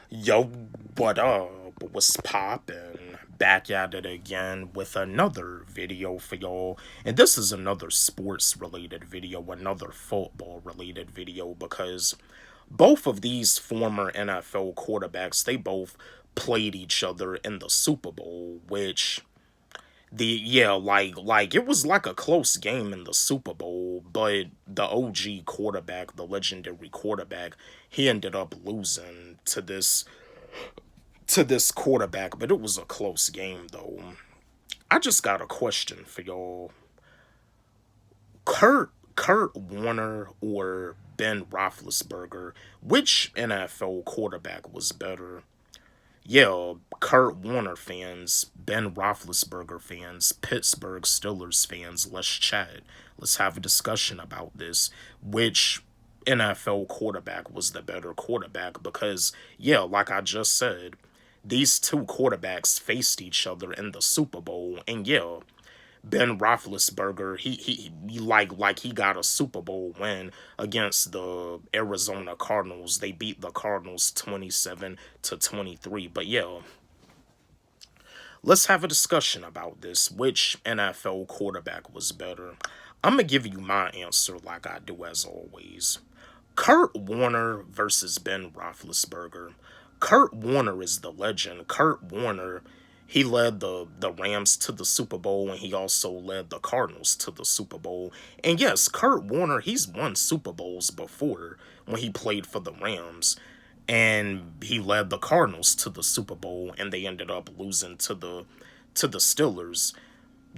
Yo, what up? What's poppin'? Back at it again with another video for y'all. And this is another sports related video, another football related video, because both of these former NFL quarterbacks, they both played each other in the Super Bowl, which like it was like a close game in the Super Bowl, but the OG quarterback, the legendary quarterback, he ended up losing to this quarterback, but it was a close game though. I just got a question for y'all. Kurt Warner or Ben Roethlisberger, which NFL quarterback was better? Yeah, Kurt Warner fans, Ben Roethlisberger fans, Pittsburgh Steelers fans, let's chat. Let's have a discussion about this. Which NFL quarterback was the better quarterback? Because, yeah, like I just said, these two quarterbacks faced each other in the Super Bowl, and yeah, Ben Roethlisberger, he he got a Super Bowl win against the Arizona Cardinals. They beat the Cardinals 27-23. But yeah, let's have a discussion about this. Which NFL quarterback was better? I'm gonna give you my answer like I do as always. Kurt Warner versus Ben Roethlisberger. Kurt Warner is the legend. Kurt Warner, he led the Rams to the Super Bowl, and he also led the Cardinals to the Super Bowl. And yes, Kurt Warner, he's won Super Bowls before when he played for the Rams. And he led the Cardinals to the Super Bowl, and they ended up losing to the Steelers.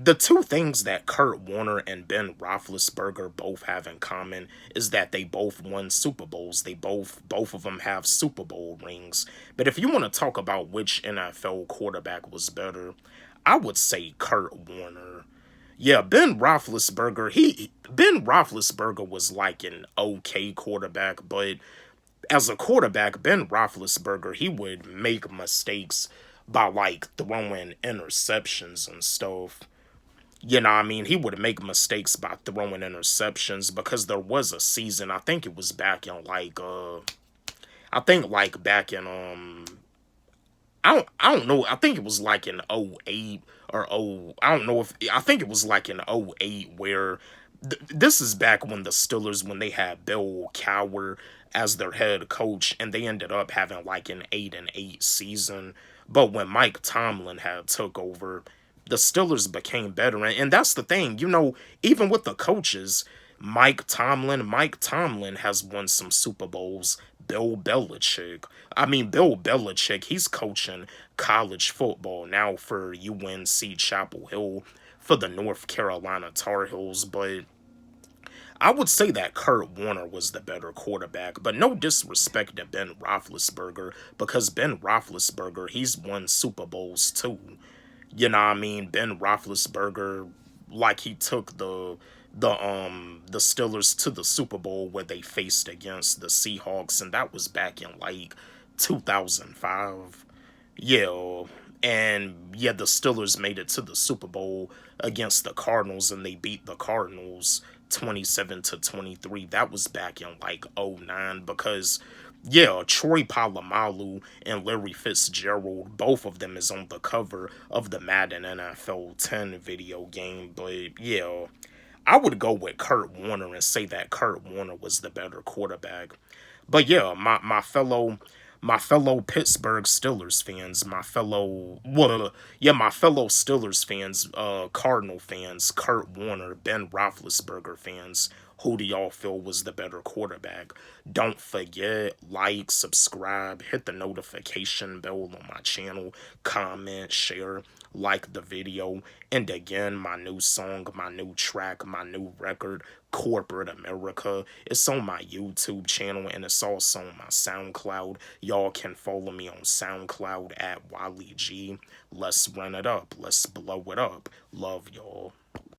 The two things that Kurt Warner and Ben Roethlisberger both have in common is that they both won Super Bowls. They both of them have Super Bowl rings. But if you want to talk about which NFL quarterback was better, I would say Kurt Warner. Yeah, Ben Roethlisberger was like an okay quarterback, but as a quarterback, Ben Roethlisberger, he would make mistakes by like throwing interceptions and stuff. You know what I mean? He would make mistakes by throwing interceptions because there was a season, I think it was back in I think like back in I don't know, I think it was like in '08 or I don't know if I think it was like in '08 where this is back when the Steelers, when they had Bill Cowher as their head coach, and they ended up having like an 8-8 season. But when Mike Tomlin had took over, the Steelers became better. And that's the thing, even with the coaches, Mike Tomlin has won some Super Bowls. Bill Belichick, he's coaching college football now for UNC Chapel Hill for the North Carolina Tar Heels, but I would say that Kurt Warner was the better quarterback, but no disrespect to Ben Roethlisberger, because Ben Roethlisberger, he's won Super Bowls too. You know what I mean? Ben Roethlisberger, like he took the Steelers to the Super Bowl where they faced against the Seahawks, and that was back in like 2005. Yeah, and yeah, the Steelers made it to the Super Bowl against the Cardinals, and they beat the Cardinals 27-23. That was back in like '09 because yeah, Troy Polamalu and Larry Fitzgerald, both of them is on the cover of the Madden NFL 10 video game. But yeah, I would go with Kurt Warner and say that Kurt Warner was the better quarterback. But yeah, my fellow Pittsburgh Steelers fans, my fellow Steelers fans, Cardinal fans, Kurt Warner, Ben Roethlisberger fans, who do y'all feel was the better quarterback? Don't forget, like, subscribe, hit the notification bell on my channel, comment, share, like the video. And again, my new song, my new track, my new record, Corporate America, it's on my YouTube channel, and it's also on my SoundCloud. Y'all can follow me on SoundCloud at Wally G. Let's run it up. Let's blow it up. Love y'all.